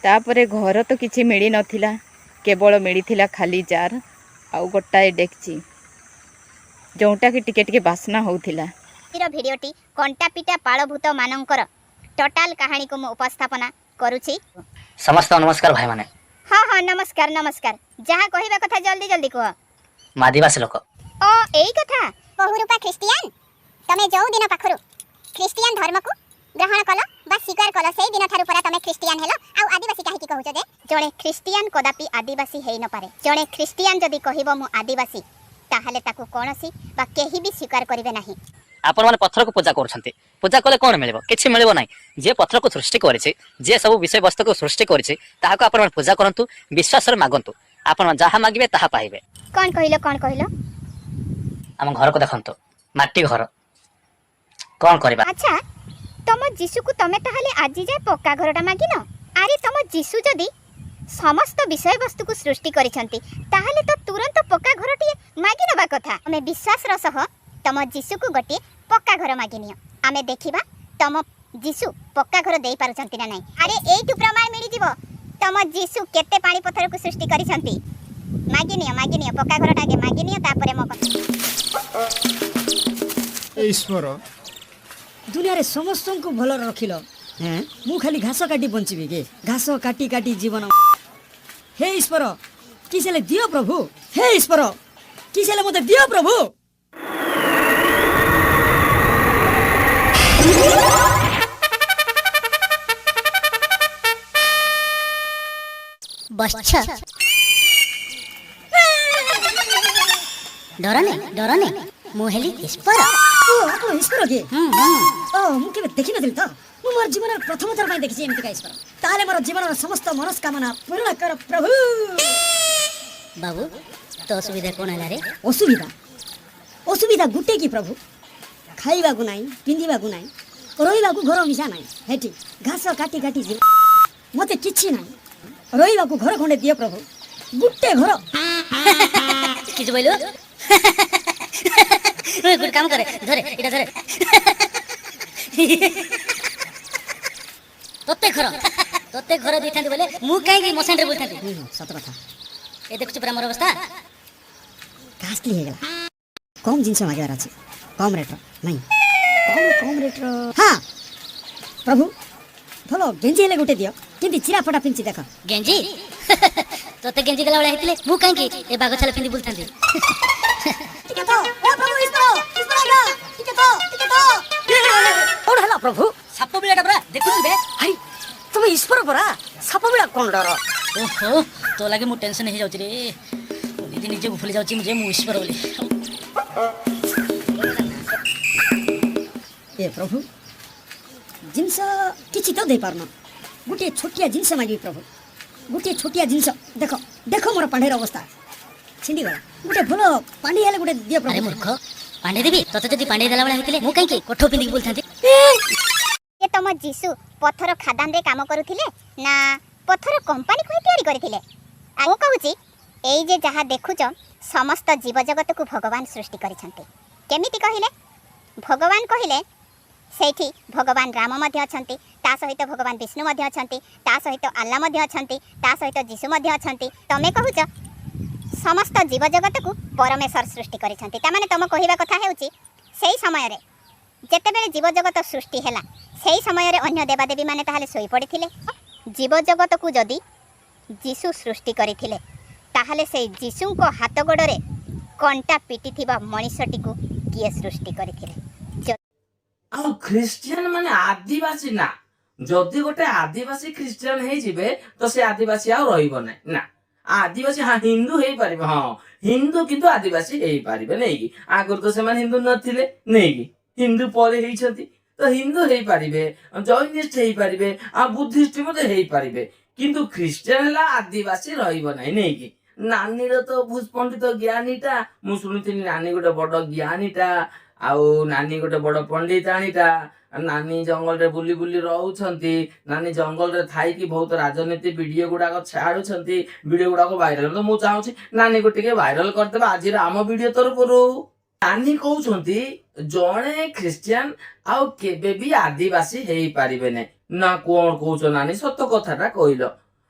तापरे घर तो किछि मिली नथिला, केवल मिली खाली जार आउ गोटाए डेक्ची जोटा कि टिके टिके बास्ना होउथिला। भिडियोटी कंटापीटा पालभूत मानकर टोटाल कहानी को उपस्थापना करूछि। समस्त नमस्कार भाई माने। हाँ हाँ नमस्कार नमस्कार। जहाँ कहबा कथा जल्दी जल्दी कह। आदिवासी लोक ओ एई कथा बहुरूपा ख्रिस्टियान तमे जो दिन पाखरु ख्रिस्टियान धर्म को ग्रहण कल बा स्वीकार कल से दिन थारु परा तमे ख्रिस्टियान हेलो आ आदिवासी काहे की कहउछ जे जणे ख्रिस्टियान कदापि आदिवासी हेइ न पारे। जणे ख्रिस्टियान जदी कहिबो मु आदिवासी ताहाले ताकू कोनोसी बा केही भी स्वीकार करिवे नाही। आपण माने पत्थर को पूजा करछन्ते, पूजा कले कोन मिलबो? किछि मिलबो नाही। जे पत्थर को सृष्टि करिছে, जे सब विषय वस्तु को सृष्टि करिছে ताहाको आपण माने पूजा करंतु, विश्वास रे मागंतु, आपण जहा मागिबे ताहा पाइबे। कोन कहिलो? हम घर को देखंतु, माटी घर कोन करबा? अच्छा तम जीसु को तमे ताहाले आजि जाय पक्का घरटा मागिनो? अरे तम जीसु जदी समस्त विषय वस्तु को सृष्टि करिसंती ताहाले तो तुरंत पक्का घरटी मागी नबा कथा। हमें विश्वास र सह तम जीसु को गोटे पक्का घर मागिनियो, आमे देखिबा तम जीसु पक्का घर देई पारुचंती ना नाही। अरे एइटु प्रमाण मिली जीवो तम जीसु केते पानी पत्थर को सृष्टि करिसंती। मागिनियो पक्का घरटा आगे मागिनियो तापरे मो ईश्वर दुनिया रे समस्त को भल रखिल, मु खाली घास काटी बंचीबी के? घास काटी काटी जीवन। हे ईश्वर किसेले दियो प्रभु, हे ईश्वर किसेले मते दियो प्रभु। बच्चा डरने मुहेली ईश्वर ईश्वर के मु केबे देखि नथिल त। मु मोर जीवन प्रथम थर पय देखि एमति का ईश्वर। ताले मोर जीवन समस्त मनस्कामना पूर्ण कर प्रभु। बाबू तो असुविधा कोन हला रे? असुविधा गुटे की प्रभु, खाइबा को नाही, पिंदिबा को नाही, रोइबा को घर मिसा नाही। हेटी घास काटी काटी जीव मते किछि नाही। रोइबा को घर खंडे दियो प्रभु, गुटे घर। किछ बोइलो? गुड काम करे, धरे इटा धरे। तोते घर दिथांती बोले मु काहे की मसेन रे बोलथांती। सत कथा। ए देखछु पुरा मोर अवस्था कास्टली हे गला। कम जिंस मागेर अछि, कम रेट नहीं। कम रेट हां प्रभु भलो गेंजी हेले गुटे दियो, किंती चिरा फटा पिंची देख। गेंजी तोते गेंजी गला वाला हेतले मु काहे की ए बाग छले पिंदी बोलथांती। ठीक है तो ए प्रभु ईश्वर आगा ठीक है तो ओड हला प्रभु साप बिलाटा बरा देखु बे। हाय तुम ईश्वर बरा साप बिला कोन डर? ओहो तो लागे मु टेंशन हे जाउची रे, निजे निजे भूली जाउची मुझे मु ईश्वर बोली। ए प्रभु जिनस किछि तो दे पारना, गुटे छोटिया जिनस मागी प्रभु, गुटे छोटिया जिनस देखो देखो मोर पांडेर अवस्था छिंडी गला। गुटे भलो पांडी हेले गुटे दियो प्रभु। अरे मूर्ख पांडे देबी तते जदी पांडे देला वाला हेतले मु काहे की कोठो पिंदी बोलथांती। ए तम जीसु पत्थर खादान रे काम करूथिले ना पत्थर कंपनी कोइ तयारी करथिले? आ मु कहूची एई जे जहा देखुच समस्त जीव जगत को भगवान सृष्टि करिसंते। केमिति कहिले? भगवान कहिले सेठी भगवान राम मध्य अछंती, ता सहित भगवान विष्णु मध्य अछंती, ता सहित अल्लाह मध्य अछंती, ता सहित जीसु मध्य अछंती। तमे कहूच समस्त जीव जगत को परमेश्वर सृष्टि करिसंती। ता माने तम कहिबा कथा हेउची सेही समय रे जेतेबेले जीव जगत सृष्टि हेला सेही समय रे अन्य देवादेवी माने ताहाले सोई पड़िथिले। जीव जगत को जदी जीसु सृष्टि करिथिले ताहाले से जीसु को हाथ गोड़े कंटा पिटी थिबा मनुष्यटी को किए सृष्टि करिथिले? आ ख्रिस्टियन माने आदिवासी ना। जदि गोटे आदिवासी ख्रिस्टियन हे जिबे तो से आदिवासी आ रहिबो नै ना। आदिवासी हाँ हिंदू हे पारिबे, हाँ हिंदू किंतु आदिवासी हे पारिबे नै कि? आगर तो से माने हिंदू नथिले नै कि? हिंदू परे हे छथि तो हिंदू हे पारिबे, जैनिस्ट हे पारिबे, आ बुद्धिस्ट मते हे पारिबे, किंतु ख्रिस्टियन ला आदिवासी रहिबो नै नै कि? नानी रो तो भूष पंडित ज्ञानीटा मु सुनिथिनि, नानी गोटे बड़ ज्ञानीटा आउ नानी गोटे बड़ पंडिताणीटा। नानी जंगल रे बुली बुली रहउछंती, नानी जंगल रे थाई की बहुत राजनीति वीडियो गुडा छाड़ुछंती, वीडियो गुडा वायरल। तो मु चाहूची नानी को टिके वायरल करदेबा आज आम वीडियो तरफरु। नानी कहउछंती जणे ख्रिस्टियन आउ केबे भी आदिवासी हेई पारिबे नै ना। कोन कहउछ नानी? सत कथाटा कहिलो।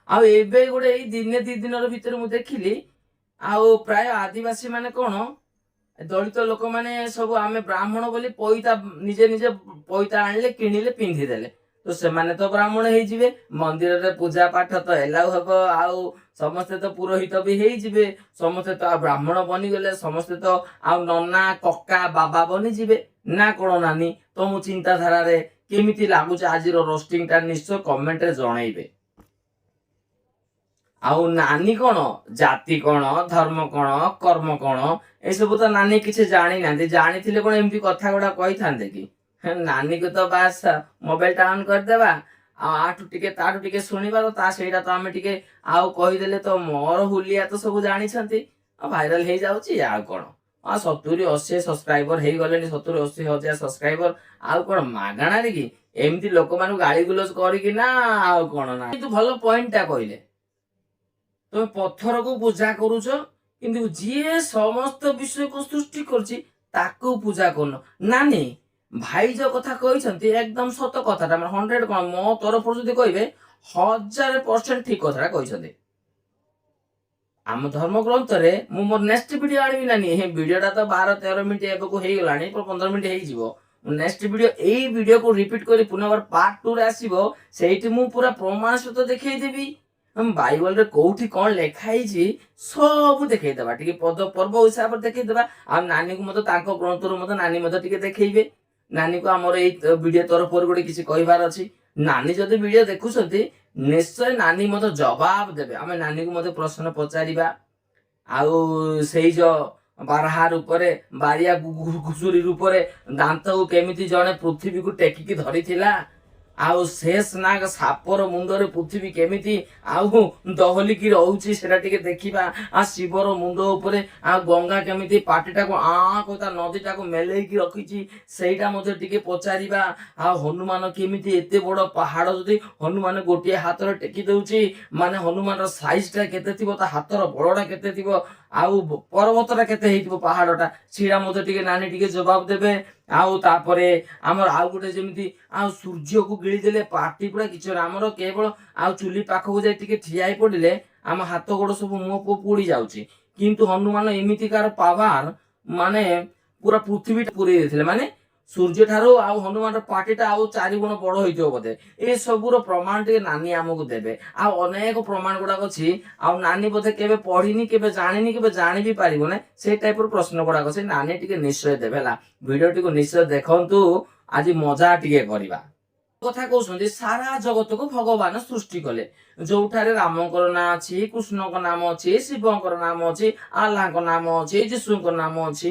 ଆଉ ଏବେ ଗୋଟେ ଏଇ ଦିନେ 2 ଦିନର ଭିତରେ ମୁଁ ଦେଖିଲି ଆଉ ପ୍ରାୟ ଆଦିବାସୀ ମାନେ କଣ ଦଳିତ ଲୋକମାନେ ସବୁ ଆମେ ବ୍ରାହ୍ମଣ ବୋଲି ପଇତା ନିଜେ ନିଜେ ପଇତା ଆଣିଲେ କିଣିଲେ ପିନ୍ଧିଦେଲେ। ତ ସେମାନେ ତ ବ୍ରାହ୍ମଣ ହେଇଯିବେ, ମନ୍ଦିରରେ ପୂଜା ପାଠ ତ ଏଲାଉ ହବ, ଆଉ ସମସ୍ତେ ତ ପୁରୋହିତ ବି ହେଇଯିବେ, ସମସ୍ତେ ତ ଆଉ ବ୍ରାହ୍ମଣ ବନିଗଲେ, ସମସ୍ତେ ତ ଆଉ ନନା କକା ବାବା ବନିଯିବେ ନା କଣ ନାନୀ? ତମ ଚିନ୍ତାଧାରାରେ କେମିତି ଲାଗୁଛି ଆଜିର ରୋଷ୍ଟିଂ ଟା ନିଶ୍ଚୟ କମେଣ୍ଟରେ ଜଣେଇବେ। ଆଉ ନାନୀ କଣ ଜାତି କଣ ଧର୍ମ କଣ କର୍ମ କଣ ଏସବୁ ତ ନାନୀ କିଛି ଜାଣିନାହାନ୍ତି। ଜାଣିଥିଲେ କଣ ଏମିତି କଥା ଗୁଡା କହିଥାନ୍ତେ କି? ନାନୀକୁ ତ ବାସ୍ ମୋବାଇଲ ଟା ଅନ୍ କରିଦେବା ଆଉ ଆଠୁ ଟିକେ ତାଠୁ ଟିକେ ଶୁଣିବା ତ ସେଇଟା ତ ଆମେ ଟିକେ ଆଉ କହିଦେଲେ ତ ମୋର ହୁଲିଆ ତ ସବୁ ଜାଣିଛନ୍ତି ଆଉ ଭାଇରାଲ ହେଇଯାଉଛି। ଆଉ କଣ 70-80 ସବସ୍କ୍ରାଇବର ହେଇଗଲେଣି, 70-80 ହଜାର ସବସ୍କ୍ରାଇବର। ଆଉ କଣ ମାଗଣାରେ କି ଏମିତି ଲୋକମାନଙ୍କୁ ଗାଳି ଗୁଲଜ କରିକି ନା ଆଉ କଣ ନା? କିନ୍ତୁ ଭଲ ପଏଣ୍ଟ ଟା କହିଲେ, ତମେ ପଥରକୁ ପୂଜା କରୁଛ କିନ୍ତୁ ଯିଏ ସମସ୍ତ ବିଷୟକୁ ସୃଷ୍ଟି କରୁଛି ତାକୁ ପୂଜା କରୁନ। ନାନୀ ଭାଇ ଯୋଉ କଥା କହିଛନ୍ତି ଏକଦମ ସତ କଥାଟା, 100 କଣ ମୋ ତରଫରୁ ଯଦି କହିବେ 1000% ଠିକ କଥାଟା କହିଛନ୍ତି। ଆମ ଧର୍ମ ଗ୍ରନ୍ଥରେ ମୁଁ ମୋର ନେକ୍ସଟ ଭିଡିଓ ଆଣିବି ନାନୀ। ଏହି ଭିଡିଓଟା ତ 12-13 ମିନିଟ୍ ଏବେକୁ ହେଇଗଲାଣି, 15 ମିନିଟ୍ ହେଇଯିବ। ନେକ୍ସଟ ଭିଡିଓ ଏଇ ଭିଡିଓକୁ ରିପିଟ କରି ପୁନର୍ବାର ପାର୍ଟ 2 ରେ ଆସିବ। ସେଇଠି ମୁଁ ପୁରା ପ୍ରମାଣ ସହିତ ଦେଖେଇଦେବି ବାଇବଲରେ କୋଉଠି କଣ ଲେଖା ହେଇଛି ସବୁ ଦେଖେଇଦବା, ଟିକେ ପଦ ପର୍ବ ହିସାବରେ ଦେଖେଇଦବା। ଆଉ ନାନୀକୁ ମଧ୍ୟ ତାଙ୍କ ଗ୍ରନ୍ଥରୁ ମଧ୍ୟ ନାନୀ ମଧ୍ୟ ଟିକେ ଦେଖେଇବେ। ନାନୀକୁ ଆମର ଏଇ ଭିଡିଓ ତରଫରୁ ଗୋଟେ କିଛି କହିବାର ଅଛି। ନାନୀ ଯଦି ଭିଡିଓ ଦେଖୁଛନ୍ତି ନିଶ୍ଚୟ ନାନୀ ମଧ୍ୟ ଜବାବ ଦେବେ। ଆମେ ନାନୀକୁ ମଧ୍ୟ ପ୍ରଶ୍ନ ପଚାରିବା। ଆଉ ସେଇ ଯୋଉ ବାରହା ରୂପରେ ବାରିଆ ଘୁଷୁରୀ ରୂପରେ ଦାନ୍ତକୁ କେମିତି ଜଣେ ପୃଥିବୀକୁ ଟେକିକି ଧରିଥିଲା, ଆଉ ଶେଷ ନାଗ ସାପର ମୁଣ୍ଡରେ ପୃଥିବୀ କେମିତି ଆଉ ଦହଲିକି ରହୁଛି ସେଟା ଟିକେ ଦେଖିବା। ଆଉ ଶିବର ମୁଣ୍ଡ ଉପରେ ଆଉ ଗଙ୍ଗା କେମିତି ପାଟିଟାକୁ ତା ନଦୀଟାକୁ ମେଲେଇକି ରଖିଛି ସେଇଟା ମଧ୍ୟ ଟିକେ ପଚାରିବା। ଆଉ ହନୁମାନ କେମିତି ଏତେ ବଡ ପାହାଡ ଯଦି ହନୁମାନ ଗୋଟିଏ ହାତରେ ଟେକି ଦଉଛି, ମାନେ ହନୁମାନର ସାଇଜ ଟା କେତେ ଥିବ, ତା ହାତର ବଳଟା କେତେ ଥିବ, ଆଉ ପର୍ବତଟା କେତେ ହେଇଥିବ ପାହାଡଟା, ସେଇଟା ମଧ୍ୟ ଟିକେ ନାନୀ ଟିକେ ଜବାବ ଦେବେ। ଆଉ ତାପରେ ଆମର ଆଉ ଗୋଟେ ଯେମିତି ଆଉ ସୂର୍ଯ୍ୟକୁ ଗିଳିଦେଲେ ପାଟି ପୁରା କିଛି ନାହିଁ, ଆମର କେବଳ ଆଉ ଚୁଲି ପାଖକୁ ଯାଇ ଟିକେ ଠିଆ ହେଇ ପଡିଲେ ଆମ ହାତ ଗୋଡ ସବୁ ମୁହଁ ପୋଡି ଯାଉଛି। କିନ୍ତୁ ହନୁମାନ ଏମିତିକାର ପାୱାର, ମାନେ ପୁରା ପୃଥିବୀଟା ପୁରେଇ ଦେଇଥିଲେ, ମାନେ ସୂର୍ଯ୍ୟ ଠାରୁ ଆଉ ହନୁମାନର ପାଟିଟା ଆଉ 4 ଗୁଣ ବଡ ହେଇଥିବ ବୋଧେ। ଏ ସବୁର ପ୍ରମାଣ ଟିକେ ନାନୀ ଆମକୁ ଦେବେ। ଆଉ ଅନେକ ପ୍ରମାଣ ଗୁଡାକ ଅଛି, ଆଉ ନାନୀ ବୋଧେ କେବେ ପଢିନି, କେବେ ଜାଣିନି, କେବେ ଜାଣି ବି ପାରିବ ନାହିଁ, ସେଇ ଟାଇପର ପ୍ରଶ୍ନ ଗୁଡାକ ସେ ନାନୀ ଟିକେ ନିଶ୍ଚୟ ଦେବେ ହେଲା। ଭିଡିଓଟିକୁ ନିଶ୍ଚୟ ଦେଖନ୍ତୁ, ଆଜି ମଜା ଟିକେ କରିବା। କଥା କହୁଛନ୍ତି ସାରା ଜଗତକୁ ଭଗବାନ ସୃଷ୍ଟି କଲେ, ଯୋଉଠାରେ ରାମଙ୍କର ନାଁ ଅଛି, କୃଷ୍ଣଙ୍କ ନାମ ଅଛି, ଶିବଙ୍କର ନାମ ଅଛି, ଆଲ୍ଲାହଙ୍କ ନାମ ଅଛି, ଯୀଶୁଙ୍କ ନାମ ଅଛି।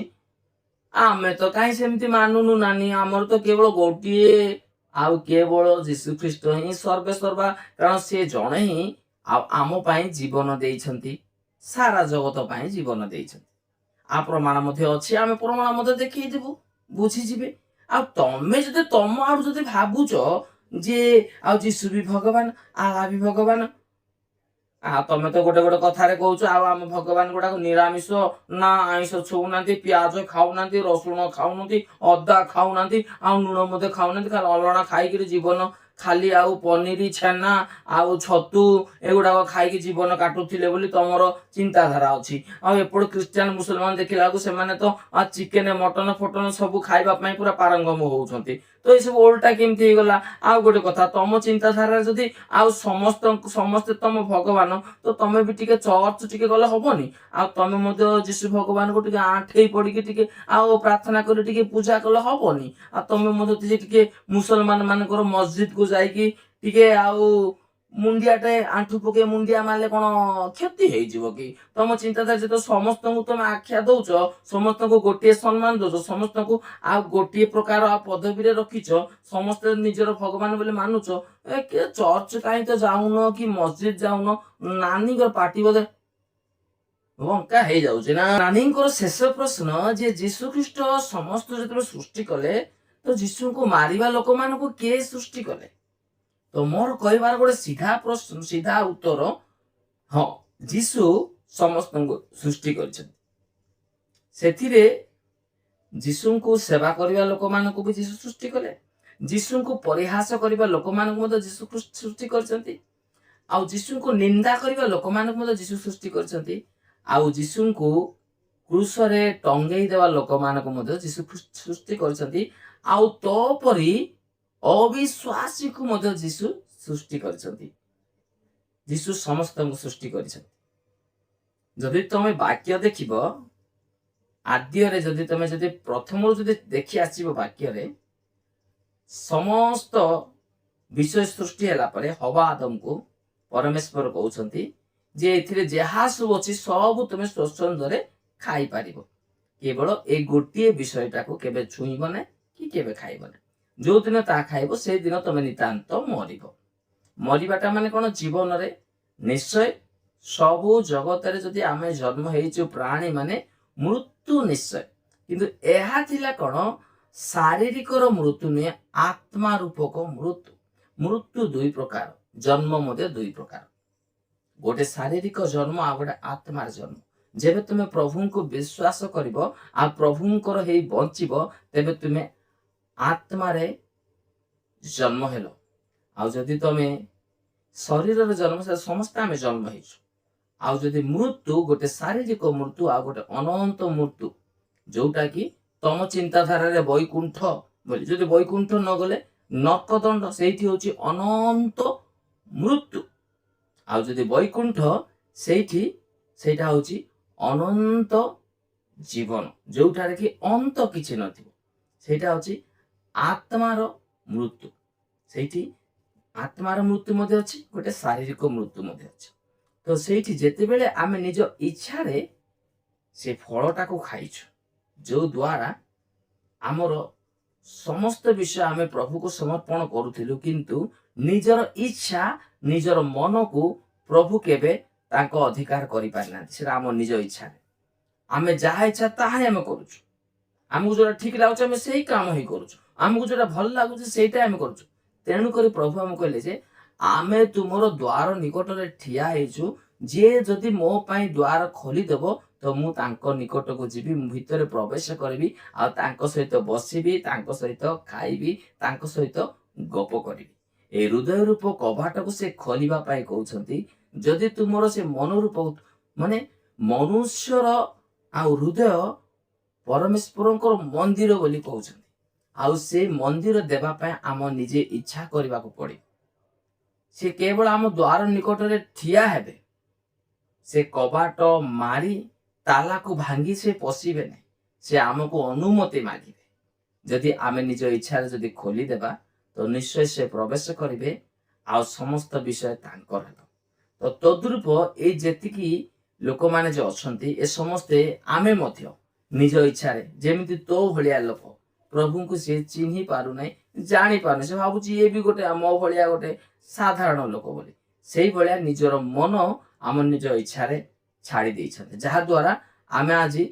ଆମେ ତ କାହିଁ ସେମିତି ମାନୁନୁ ନାନୀ, ଆମର ତ କେବଳ ଗୋଟିଏ, ଆଉ କେବଳ ଯୀଶୁ ଖ୍ରୀଷ୍ଟ ହିଁ ସର୍ବେ ସର୍ବା। କାରଣ ସେ ଜଣେ ହିଁ ଆଉ ଆମ ପାଇଁ ଜୀବନ ଦେଇଛନ୍ତି, ସାରା ଜଗତ ପାଇଁ ଜୀବନ ଦେଇଛନ୍ତି। ଆଉ ପ୍ରମାଣ ମଧ୍ୟ ଅଛି, ଆମେ ପ୍ରମାଣ ମଧ୍ୟ ଦେଖେଇଦେବୁ, ବୁଝିଯିବେ। ଆଉ ତମେ ଯଦି ତମ ଆଡୁ ଯଦି ଭାବୁଛ ଯେ ଆଉ ଯୀଶୁ ବି ଭଗବାନ, ଆଲ୍ଲାହ ବି ଭଗବାନ, ତମେ ତ ଗୋଟେ ଗୋଟେ କଥାରେ କହୁଛ ଆଉ ଆମ ଭଗବାନ ଗୁଡାକ ନିରାମିଷ, ନା ଆଇଁଷ ଛୁଉଁନାହାନ୍ତି, ପିଆଜ ଖାଉନାହାନ୍ତି, ରସୁଣ ଖାଉନାହାନ୍ତି, ଅଦା ଖାଉନାହାନ୍ତି, ଆଉ ଲୁଣ ମଧ୍ୟ ଖାଉନାହାନ୍ତି, ଖାଲି ଅଲଣା ଖାଇକିରି ଜୀବନ, ଖାଲି ଆଉ ପନିର ଛେନା ଆଉ ଛତୁ ଏଗୁଡାକ ଖାଇକି ଜୀବନ କାଟୁଥିଲେ ବୋଲି ତମର ଚିନ୍ତାଧାରା ଅଛି। ଆଉ ଏପଟେ ଖ୍ରୀଷ୍ଟିଆନ ମୁସଲମାନ ଦେଖିଲା ବେଳକୁ ସେମାନେ ତ ଚିକେନ ମଟନ ଫଟନ ସବୁ ଖାଇବା ପାଇଁ ପୁରା ପାରଙ୍ଗମ ହଉଛନ୍ତି। ତ ଏସବୁ ଓଲଟା କେମିତି ହେଇଗଲା? ଆଉ ଗୋଟେ କଥା, ତମ ଚିନ୍ତାଧାରାରେ ଯଦି ଆଉ ସମସ୍ତେ ତମ ଭଗବାନ, ତ ତମେ ବି ଟିକେ ଚର୍ଚ୍ଚ ଟିକେ ଗଲେ ହବନି? ଆଉ ତମେ ମଧ୍ୟ ଯୀଶୁ ଭଗବାନଙ୍କୁ ଟିକେ ଆଣ୍ଠେଇ ପଡିକି ଟିକେ ଆଉ ପ୍ରାର୍ଥନା କରି ଟିକେ ପୂଜା କଲେ ହବନି? ଆଉ ତମେ ମଧ୍ୟ ଟିକେ ମୁସଲମାନ ମାନଙ୍କର ମସଜିଦ କୁ ଯାଇକି ଟିକେ ଆଉ ମୁଣ୍ଡିଆଟେ ଆଣ୍ଠୁ ପକେଇ ମୁଣ୍ଡିଆ ମାରିଲେ କଣ କ୍ଷତି ହେଇଯିବ କି? ତମ ଚିନ୍ତାଧାରା ଯେତେ ସମସ୍ତଙ୍କୁ ତମେ ଆଖ୍ୟା ଦଉଛ, ସମସ୍ତଙ୍କୁ ଗୋଟିଏ ସମ୍ମାନ ଦଉଛ, ସମସ୍ତଙ୍କୁ ଆଉ ଗୋଟିଏ ପ୍ରକାର ପଦବୀରେ ରଖିଛ, ସମସ୍ତେ ନିଜର ଭଗବାନ ବୋଲି ମାନୁଛ, ଚର୍ଚ୍ଚ କାହିଁ ତ ଯାଉନ କି ମସଜିଦ ଯାଉନ? ନାନୀଙ୍କର ପାଟି ବୋଧେ ବଙ୍କା ହେଇଯାଉଛି ନା? ନାନୀଙ୍କର ଶେଷ ପ୍ରଶ୍ନ ଯେ ଯୀଶୁ ଖ୍ରୀଷ୍ଟ ସମସ୍ତ ଯେତେବେଳେ ସୃଷ୍ଟି କଲେ, ତ ଯୀଶୁଙ୍କୁ ମାରିବା ଲୋକମାନଙ୍କୁ କିଏ ସୃଷ୍ଟି କଲେ? ତ ମୋର କହିବାର ଗୋଟେ ସିଧା ପ୍ରଶ୍ନ, ସିଧା ଉତ୍ତର, ହଁ, ଯୀଶୁ ସମସ୍ତଙ୍କୁ ସୃଷ୍ଟି କରିଛନ୍ତି। ସେଥିରେ ଯୀଶୁଙ୍କୁ ସେବା କରିବା ଲୋକମାନଙ୍କୁ ବି ଯୀଶୁ ସୃଷ୍ଟି କଲେ, ଯୀଶୁଙ୍କୁ ପରିହାସ କରିବା ଲୋକମାନଙ୍କୁ ମଧ୍ୟ ଯୀଶୁ ସୃଷ୍ଟି କରିଛନ୍ତି। ଆଉ ଯୀଶୁଙ୍କୁ ନିନ୍ଦା କରିବା ଲୋକମାନଙ୍କୁ ମଧ୍ୟ ଯୀଶୁ ସୃଷ୍ଟି କରିଛନ୍ତି। ଆଉ ଯୀଶୁଙ୍କୁ କ୍ରୁଶରେ ଟଙ୍ଗେଇ ଦେବା ଲୋକମାନଙ୍କୁ ମଧ୍ୟ ଯୀଶୁ ସୃଷ୍ଟି କରିଛନ୍ତି। ଆଉ ତୋପରି ଅବିଶ୍ୱାସୀକୁ ମଧ୍ୟ ଯୀଶୁ ସୃଷ୍ଟି କରିଛନ୍ତି। ଯୀଶୁ ସମସ୍ତଙ୍କୁ ସୃଷ୍ଟି କରିଛନ୍ତି। ଯଦି ତମେ ବାକ୍ୟ ଦେଖିବ ଆଦ୍ୟରେ ଯଦି ପ୍ରଥମରୁ ଯଦି ଦେଖି ଆସିବ ବାକ୍ୟରେ ସମସ୍ତ ବିଷୟ ସୃଷ୍ଟି ହେଲା ପରେ ହବା ଆଦମକୁ ପରମେଶ୍ୱର କହୁଛନ୍ତି ଯେ ଏଥିରେ ଯାହା ସବୁ ଅଛି ସବୁ ତୁମେ ସ୍ୱଚ୍ଛନ୍ଦରେ ଖାଇପାରିବ, କେବଳ ଏଇ ଗୋଟିଏ ବିଷୟଟାକୁ କେବେ ଛୁଇଁବ ନାହିଁ କି କେବେ ଖାଇବ ନାହିଁ। ଯୋଉଦିନ ତାହା ଖାଇବ ସେଇଦିନ ତମେ ନିତାନ୍ତ ମରିବ। ମରିବାଟା ମାନେ କଣ? ଜୀବନରେ ନିଶ୍ଚୟ ସବୁ ଜଗତରେ ଯଦି ଆମେ ଜନ୍ମ ହେଇଛୁ ପ୍ରାଣୀ ମାନେ ମୃତ୍ୟୁ ନିଶ୍ଚୟ, କିନ୍ତୁ ଏହା ଥିଲା କଣ? ଶାରୀରିକର ମୃତ୍ୟୁ ନୁହେଁ, ଆତ୍ମା ରୂପକ ମୃତ୍ୟୁ। ମୃତ୍ୟୁ ଦୁଇ ପ୍ରକାର, ଜନ୍ମ ମଧ୍ୟ ଦୁଇ ପ୍ରକାର, ଗୋଟେ ଶାରୀରିକ ଜନ୍ମ ଆଉ ଗୋଟେ ଆତ୍ମାର ଜନ୍ମ। ଯେବେ ତୁମେ ପ୍ରଭୁଙ୍କୁ ବିଶ୍ୱାସ କରିବ ଆଉ ପ୍ରଭୁଙ୍କର ହେଇ ବଞ୍ଚିବ ତେବେ ତୁମେ ଆତ୍ମାରେ ଜନ୍ମ ହେଲ। ଆଉ ଯଦି ତମେ ଶରୀରର ଜନ୍ମ, ସମସ୍ତେ ଆମେ ଜନ୍ମ ହେଇଛୁ। ଆଉ ଯଦି ମୃତ୍ୟୁ, ଗୋଟେ ଶାରୀରିକ ମୃତ୍ୟୁ ଆଉ ଗୋଟେ ଅନନ୍ତ ମୃତ୍ୟୁ, ଯୋଉଟା କି ତମ ଚିନ୍ତାଧାରାରେ ବୈକୁଣ୍ଠ ବୋଲି, ଯଦି ବୈକୁଣ୍ଠ ନ ଗଲେ ନର୍କଦଣ୍ଡ, ସେଇଠି ହଉଛି ଅନନ୍ତ ମୃତ୍ୟୁ। ଆଉ ଯଦି ବୈକୁଣ୍ଠ ସେଇଟା ହଉଛି ଅନନ୍ତ ଜୀବନ, ଯୋଉଠାରେ କି ଅନ୍ତ କିଛି ନଥିବ। ସେଇଟା ହଉଛି ଆତ୍ମାର ମୃତ୍ୟୁ। ସେଇଠି ଆତ୍ମାର ମୃତ୍ୟୁ ମଧ୍ୟ ଅଛି, ଗୋଟେ ଶାରୀରିକ ମୃତ୍ୟୁ ମଧ୍ୟ ଅଛି। ତ ସେଇଠି ଯେତେବେଳେ ଆମେ ନିଜ ଇଚ୍ଛାରେ ସେ ଫଳଟାକୁ ଖାଇଛୁ, ଯୋଉ ଦ୍ୱାରା ଆମର ସମସ୍ତ ବିଷୟ ଆମେ ପ୍ରଭୁକୁ ସମର୍ପଣ କରୁଥିଲୁ, କିନ୍ତୁ ନିଜର ଇଚ୍ଛା ନିଜର ମନକୁ ପ୍ରଭୁ କେବେ ତାଙ୍କ ଅଧିକାର କରିପାରିନାହାନ୍ତି। ସେଟା ଆମ ନିଜ ଇଚ୍ଛାରେ ଆମେ ଯାହା ଇଚ୍ଛା ତାହା ହିଁ ଆମେ କରୁଛୁ। ଆମକୁ ଯୋଉଟା ଠିକ ଲାଗୁଛି ଆମେ ସେଇ କାମ ହିଁ କରୁଛୁ, ଆମକୁ ଯୋଉଟା ଭଲ ଲାଗୁଛି ସେଇଟା ଆମେ କରୁଛୁ। ତେଣୁକରି ପ୍ରଭୁ ଆମକୁ କହିଲେ ଯେ ଆମେ ତୁମର ଦ୍ୱାର ନିକଟରେ ଠିଆ ହେଇଛୁ, ଯିଏ ଯଦି ମୋ ପାଇଁ ଦ୍ୱାର ଖୋଲିଦେବ ତ ମୁଁ ତାଙ୍କ ନିକଟକୁ ଯିବି, ମୁଁ ଭିତରେ ପ୍ରବେଶ କରିବି, ଆଉ ତାଙ୍କ ସହିତ ବସିବି, ତାଙ୍କ ସହିତ ଖାଇବି, ତାଙ୍କ ସହିତ ଗପ କରିବି। এই ହୃଦୟ ରୂପ କବାଟକୁ ସେ ଖୋଲିବା ପାଇଁ କହୁଛନ୍ତି। ଯଦି ତୁମର ସେ ମନ ରୂପ ମାନେ ମନୁଷ୍ୟର ଆଉ ହୃଦୟ ପରମେଶ୍ୱରଙ୍କର ମନ୍ଦିର ବୋଲି କହୁଛନ୍ତି, ଆଉ ସେ ମନ୍ଦିର ଦେବା ପାଇଁ ଆମ ନିଜେ ଇଚ୍ଛା କରିବାକୁ ପଡିବ। ସେ କେବଳ ଆମ ଦ୍ୱାର ନିକଟରେ ଠିଆ ହେବେ, ସେ କବାଟ ମାରି ତାଲାକୁ ଭାଙ୍ଗି ସେ ପଶିବେ ନାହିଁ, ସେ ଆମକୁ ଅନୁମତି ମାଗିବେ। ଯଦି ଆମେ ନିଜ ଇଚ୍ଛାରେ ଯଦି ଖୋଲିଦେବା ତ ନିଶ୍ଚୟ ସେ ପ୍ରବେଶ କରିବେ, ଆଉ ସମସ୍ତ ବିଷୟ ତାଙ୍କର ହେବ। ତ ତଦ୍ରୂପ ଏଇ ଯେତିକି ଲୋକମାନେ ଯେ ଅଛନ୍ତି ଏ ସମସ୍ତେ ଆମେ ମଧ୍ୟ ନିଜ ଇଚ୍ଛାରେ, ଯେମିତି ତୋ ଭଳିଆ ଲୋକ ପ୍ରଭୁଙ୍କୁ ସେ ଚିହ୍ନି ପାରୁନାହିଁ, ଜାଣିପାରୁନି, ସେ ଭାବୁଛି ଇଏ ବି ଗୋଟେ ମୋ ଭଳିଆ ଗୋଟେ ସାଧାରଣ ଲୋକ ବୋଲି। ସେଇଭଳିଆ ନିଜର ମନ ଆମ ନିଜ ଇଚ୍ଛାରେ ଛାଡ଼ି ଦେଇଛନ୍ତି, ଯାହା ଦ୍ୱାରା ଆମେ ଆଜି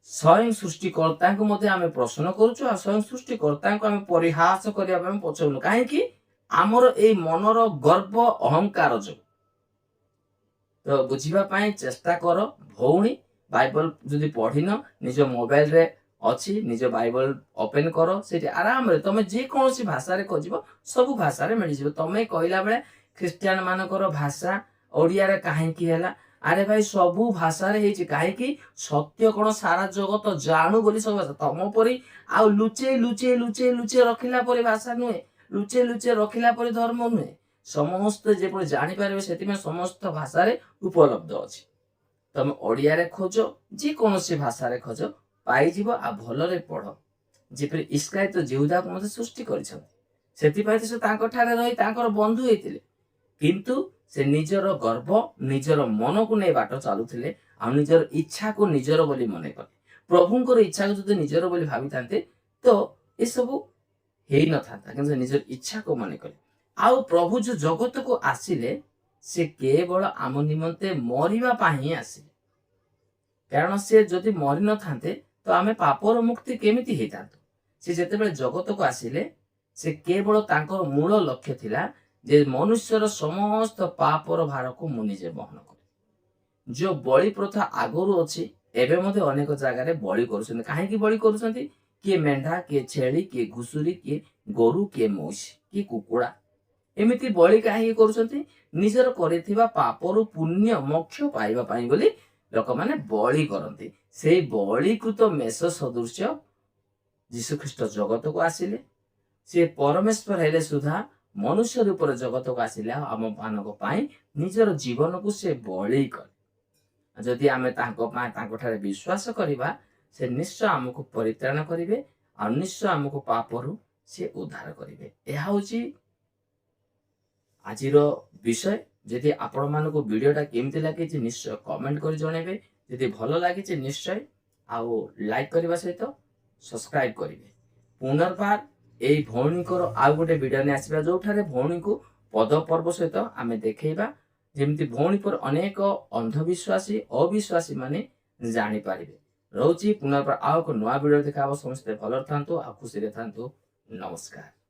ସ୍ୱୟଂ ସୃଷ୍ଟିକର୍ତ୍ତାଙ୍କୁ ମଧ୍ୟ ଆମେ ପ୍ରଶ୍ନ କରୁଛୁ, ଆଉ ସ୍ୱୟଂ ସୃଷ୍ଟିକର୍ତ୍ତାଙ୍କୁ ଆମେ ପରିହାସ କରିବା ପାଇଁ ପଛଉନୁ। କାହିଁକି? ଆମର ଏଇ ମନର ଗର୍ବ ଅହଙ୍କାର ଯୋଗୁଁ। ତ ବୁଝିବା ପାଇଁ ଚେଷ୍ଟା କର ଭଉଣୀ। ବାଇବଲ ଯଦି ପଢିନ, ନିଜ ମୋବାଇଲରେ ଅଛି, ନିଜ ବାଇବଲ ଓପେନ କର, ସେଠି ଆରାମରେ ତମେ ଯେକୌଣସି ଭାଷାରେ ଖୋଜିବ ସବୁ ଭାଷାରେ ମିଳିଯିବ। ତମେ କହିଲା ବେଳେ ଖ୍ରୀଷ୍ଟିଆନ ମାନଙ୍କର ଭାଷା ଓଡ଼ିଆରେ କାହିଁକି ହେଲା? ଆରେ ଭାଇ ସବୁ ଭାଷାରେ ହେଇଛି, କାହିଁକି? ସତ୍ୟ କଣ ସାରା ଜଗତ ଜାଣୁ ବୋଲି ସବୁ ଭାଷା। ତମ ପରି ଆଉ ଲୁଚେଇ ଲୁଚେଇ ଲୁଚେଇ ଲୁଚେଇ ରଖିଲା ପରି ଭାଷା ନୁହେଁ, ଲୁଚେଇ ଲୁଚେଇ ରଖିଲା ପରି ଧର୍ମ ନୁହେଁ। ସମସ୍ତେ ଯେପରି ଜାଣିପାରିବେ ସେଥିପାଇଁ ସମସ୍ତ ଭାଷାରେ ଉପଲବ୍ଧ ଅଛି। ତମେ ଓଡ଼ିଆରେ ଖୋଜ, ଯେକୌଣସି ଭାଷାରେ ଖୋଜ, ପାଇଯିବ। ଆଉ ଭଲରେ ପଢ। ଯେପରି ଇସ୍ରାଏଲ ଜିହୁଦାକୁ ମଧ୍ୟ ସୃଷ୍ଟି କରିଛନ୍ତି, ସେଥିପାଇଁ ତ ସେ ତାଙ୍କ ଠାରେ ରହି ତାଙ୍କର ବନ୍ଧୁ ହେଇଥିଲେ, କିନ୍ତୁ ସେ ନିଜର ଗର୍ବ ନିଜର ମନକୁ ନେଇ ବାଟ ଚାଲୁଥିଲେ, ଆଉ ନିଜର ଇଚ୍ଛାକୁ ନିଜର ବୋଲି ମନେ କଲେ। ପ୍ରଭୁଙ୍କର ଇଚ୍ଛାକୁ ଯଦି ନିଜର ବୋଲି ଭାବିଥାନ୍ତେ ତ ଏସବୁ ହେଇନଥାନ୍ତା, କିନ୍ତୁ ନିଜର ଇଚ୍ଛାକୁ ମନେ କଲେ। ଆଉ ପ୍ରଭୁ ଯୋଉ ଜଗତକୁ ଆସିଲେ ସେ କେବଳ ଆମ ନିମନ୍ତେ ମରିବା ପାଇଁ ହିଁ ଆସିଲେ, କାରଣ ସେ ଯଦି ମରିନଥାନ୍ତେ ତ ଆମେ ପାପର ମୁକ୍ତି କେମିତି ହେଇଥାନ୍ତୁ। ସେ ଯେତେବେଳେ ଜଗତକୁ ଆସିଲେ ସେ କେବଳ ତାଙ୍କର ମୂଳ ଲକ୍ଷ୍ୟ ଥିଲା ଯେ ମନୁଷ୍ୟର ସମସ୍ତ ପାପର ଭାରକୁ ମୁଁ ନିଜେ ବହନ କରେ। ଯୋଉ ବଳି ପ୍ରଥା ଆଗରୁ ଅଛି, ଏବେ ମଧ୍ୟ ଅନେକ ଜାଗାରେ ବଳି କରୁଛନ୍ତି। କାହିଁକି ବଳି କରୁଛନ୍ତି? କିଏ ମେଣ୍ଢା, କିଏ ଛେଳି, କିଏ ଘୁଷୁରୀ, କିଏ ଗୋରୁ, କିଏ ମଇଁଷି, କିଏ କୁକୁଡ଼ା। ଏମିତି ବଳି କାହିଁକି କରୁଛନ୍ତି? ନିଜର କରିଥିବା ପାପରୁ ପୁଣ୍ୟ ମୋକ୍ଷ ପାଇବା ପାଇଁ ବୋଲି ଲୋକମାନେ ବଳି କରନ୍ତି। ସେଇ ବଳିକୃତ ମେଷ ସଦୃଶ୍ୟ ଯୀଶୁଖ୍ରୀଷ୍ଟ ଜଗତକୁ ଆସିଲେ। ସେ ପରମେଶ୍ୱର ହେଲେ ସୁଦ୍ଧା ମନୁଷ୍ୟ ରୂପରେ ଜଗତକୁ ଆସିଲେ ଆଉ ଆମ ମାନଙ୍କ ପାଇଁ ନିଜର ଜୀବନକୁ ସେ ବଳି କଲେ। ଯଦି ଆମେ ତାଙ୍କଠାରେ ବିଶ୍ୱାସ କରିବା, ସେ ନିଶ୍ଚୟ ଆମକୁ ପରିତ୍ରାଣ କରିବେ ଆଉ ନିଶ୍ଚୟ ଆମକୁ ପାପରୁ ସେ ଉଦ୍ଧାର କରିବେ। ଏହା ହଉଛି ଆଜିର ବିଷୟ। ଯଦି ଆପଣମାନଙ୍କୁ ଭିଡ଼ିଓଟା କେମିତି ଲାଗିଛି ନିଶ୍ଚୟ କମେଣ୍ଟ କରି ଜଣେଇବେ। ଯଦି ଭଲ ଲାଗିଛି ନିଶ୍ଚୟ ଆଉ ଲାଇକ୍ କରିବା ସହିତ ସବସ୍କ୍ରାଇବ କରିବେ। ପୁନର୍ବାର ଏଇ ଭଉଣୀଙ୍କର ଆଉ ଗୋଟେ ଭିଡ଼ିଓ ନେଇ ଆସିବା, ଯୋଉଠାରେ ଭଉଣୀକୁ ପଦପର୍ବ ସହିତ ଆମେ ଦେଖେଇବା, ଯେମିତି ଭଉଣୀ પર ଅନେକ ଅନ୍ଧବିଶ୍ୱାସୀ ଅବିଶ୍ୱାସୀ ମାନେ ଜାଣିପାରିବେ। ରହୁଛି ପୁନର୍ବାର ଆଉ ଏକ ନୂଆ ଭିଡ଼ିଓ ଦେଖା ହବ। ସମସ୍ତେ ଭଲରେ ଥାନ୍ତୁ ଆଉ ଖୁସିରେ ଥାନ୍ତୁ। ନମସ୍କାର।